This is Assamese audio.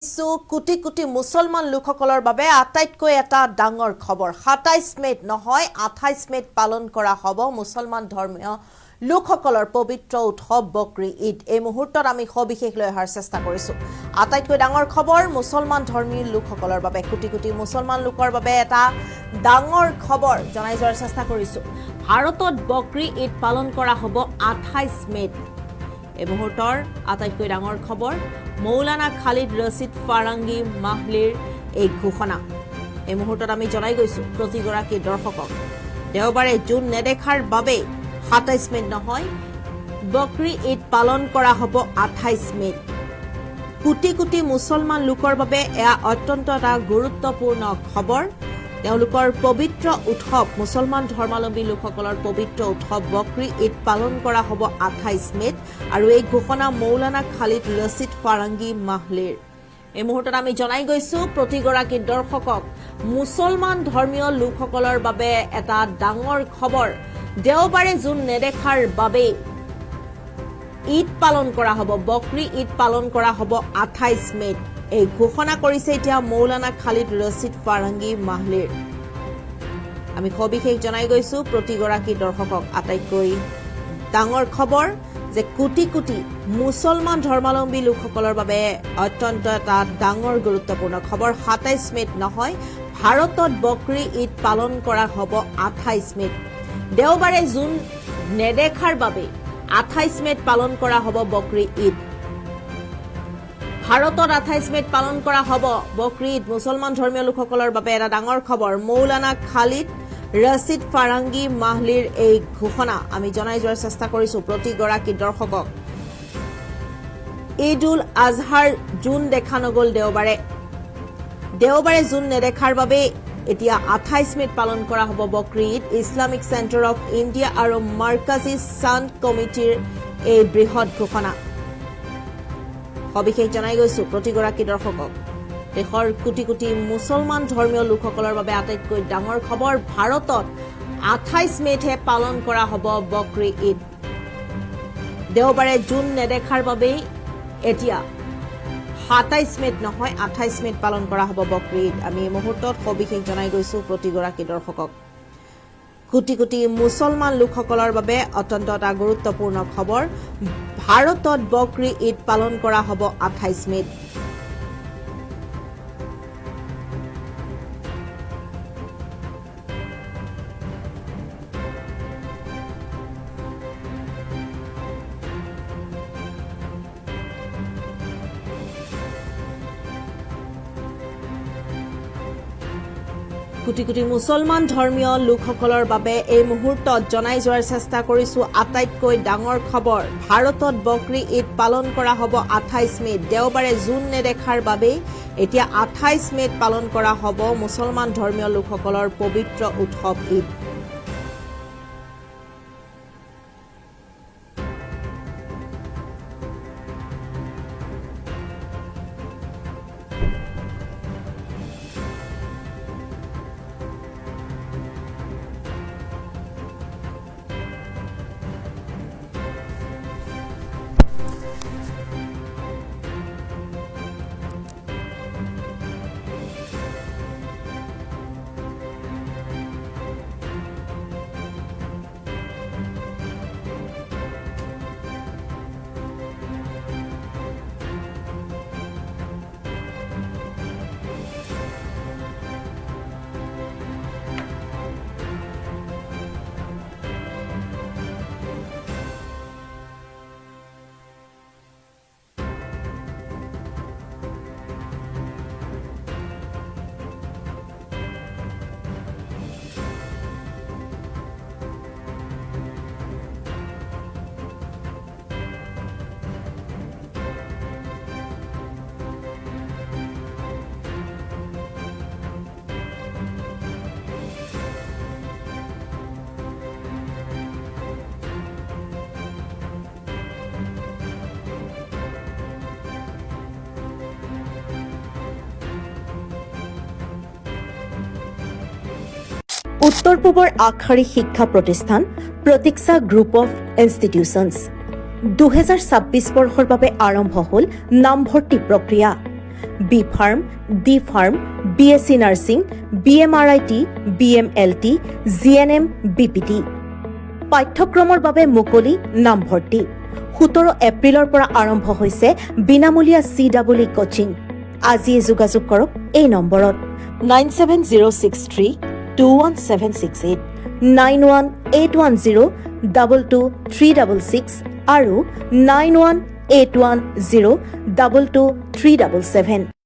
কোটি কোটি মুছলমান লোকসকলৰ বাবে আটাইতকৈ এটা ডাঙৰ খবৰ ২৭ মেত নহয় ২৮ মেত পালন কৰা হ'ব মুছলমান ধৰ্মীয় লোকসকলৰ পবিত্ৰ উৎসৱ বকৰি ঈদ। এই মুহূৰ্তত আমি সবিশেষ লৈ অহাৰ চেষ্টা কৰিছো। আটাইতকৈ ডাঙৰ খবৰ মুছলমান ধৰ্মীয় লোকসকলৰ বাবে কোটি কোটি মুছলমান লোকৰ বাবে এটা ডাঙৰ খবৰ জনাই যোৱাৰ চেষ্টা কৰিছো। ভাৰতত বকৰি ঈদ পালন কৰা হ'ব ২৮ মেত। এই মুহূৰ্তৰ আটাইতকৈ ডাঙৰ খবৰ মৌলানা খালিদ ৰছিদ ফাৰাঙ্গী মাহলিৰ এই ঘোষণা। এই মুহূৰ্তত আমি জনাই গৈছো প্ৰতিগৰাকী দৰ্শকক দেওবাৰে জুন নেদেখাৰ বাবে ২৭ মেত নহয় বকৰি ঈদ পালন কৰা হ'ব ২৮ মেত। কোটি কোটি মুছলমান লোকৰ বাবে এয়া অত্যন্ত এটা গুৰুত্বপূৰ্ণ খবৰ। তেওঁলোকৰ পবিত্ৰ উৎসৱ মুছলমান ধৰ্মাৱলম্বী লোকসকলৰ পবিত্ৰ উৎসৱ বকৰি ঈদ পালন কৰা হ'ব ২৮ মেত আৰু এই ঘোষণা মৌলানা খালিদ ৰছিদ ফাৰাঙ্গী মাহলিৰ। এই মুহূৰ্তত আমি জনাই গৈছো প্ৰতিগৰাকী দৰ্শকক মুছলমান ধৰ্মীয় লোকসকলৰ বাবে এটা ডাঙৰ খবৰ। দেওবাৰে জুন নেদেখাৰ বাবে ঈদ পালন কৰা হ'ব বকৰি ঈদ পালন কৰা হ'ব ২৮ মেত। এই ঘোষণা কৰিছে এতিয়া মৌলানা খালিদ ৰছিদ ফাৰাঙ্গী মাহলিৰ। আমি সবিশেষ জনাই গৈছো প্ৰতিগৰাকী দৰ্শকক আটাইতকৈ ডাঙৰ খবৰ যে কোটি কোটি মুছলমান ধৰ্মাৱলম্বী লোকসকলৰ বাবে অত্যন্ত এটা ডাঙৰ গুৰুত্বপূৰ্ণ খবৰ। ২৭ মেত নহয় ভাৰতত বকৰি ঈদ পালন কৰা হ'ব ২৮ মেত। দেওবাৰে জুন নেদেখাৰ বাবে ২৮ মেত পালন কৰা হ'ব বকৰি ঈদ। ভাৰতত ২৮ মেত পালন কৰা হ'ব বকৰি ঈদ মুছলমান ধৰ্মীয় লোকসকলৰ বাবে এটা ডাঙৰ খবৰ। মৌলানা খালিদ ৰছিদ ফাৰাঙ্গী মাহলিৰ এই ঘোষণা আমি জনাই যোৱাৰ চেষ্টা কৰিছো প্ৰতিগৰাকী দৰ্শকক। ঈদ উল আজহাৰ জুন দেখা নগ'ল দেওবাৰে জুন নেদেখাৰ বাবে এতিয়া ২৮ মেত পালন কৰা হ'ব Bakri Eid. Islamic centre of India আৰু মাৰ্কাজী চান্দ কমিটিৰ এই বৃহৎ ঘোষণা। সবিশেষ জনাই গৈছো প্ৰতিগৰাকী দৰ্শকক দেশৰ কোটি কোটি মুছলমান ধৰ্মীয় লোকসকলৰ বাবে আটাইতকৈ ডাঙৰ খবৰ। ভাৰতত ২৮ মেতহে পালন কৰা হ'ব বকৰি ঈদ। দেওবাৰে জুন নেদেখাৰ বাবেই এতিয়া ২৭ মেত নহয় ২৮ মেত পালন কৰা হ'ব বকৰি ঈদ। আমি এই মুহূৰ্তত সবিশেষ জনাই গৈছো প্ৰতিগৰাকী দৰ্শকক কোটি কোটি মুছলমান লোকসকলৰ বাবে অত্যন্ত এটা গুৰুত্বপূৰ্ণ খবৰ। ভাৰতত বকৰি ঈদ পালন কৰা হ'ব ২৮ মেত। কোটি কোটি মুছলমান ধৰ্মীয় লোকসকলৰ বাবে এই মুহূৰ্তত জনাই যোৱাৰ চেষ্টা কৰিছো আটাইতকৈ ডাঙৰ খবৰ। ভাৰতত বকৰি ঈদ পালন কৰা হ'ব ২৮ মেত। দেওবাৰে জুন নেদেখাৰ বাবে এতিয়া ২৮ মেত পালন কৰা হ'ব মুছলমান ধৰ্মীয় লোকসকলৰ পবিত্ৰ উৎসৱ ঈদ। উত্তৰ পূবৰ আগশাৰী শিক্ষা প্ৰতিষ্ঠান প্ৰতীক্ষা গ্ৰুপ অফ ইনষ্টিটিউচনছ 2026 বৰ্ষৰ বাবে আৰম্ভ হ'ল নামভৰ্তি প্ৰক্ৰিয়া। B pharm, D pharm, BSc nursing, BMRIT, BMLT, GNM, BPT। পাঠ্যক্ৰমৰ বাবে মুকলি নামভৰ্তি। 17 এপ্ৰিলৰ পৰা আৰম্ভ হৈছে বিনামূলীয়া CEE কোচিং। আজিয়ে যোগাযোগ কৰক এই নম্বৰত 9706321768, 9181022366 আৰু 9181022377।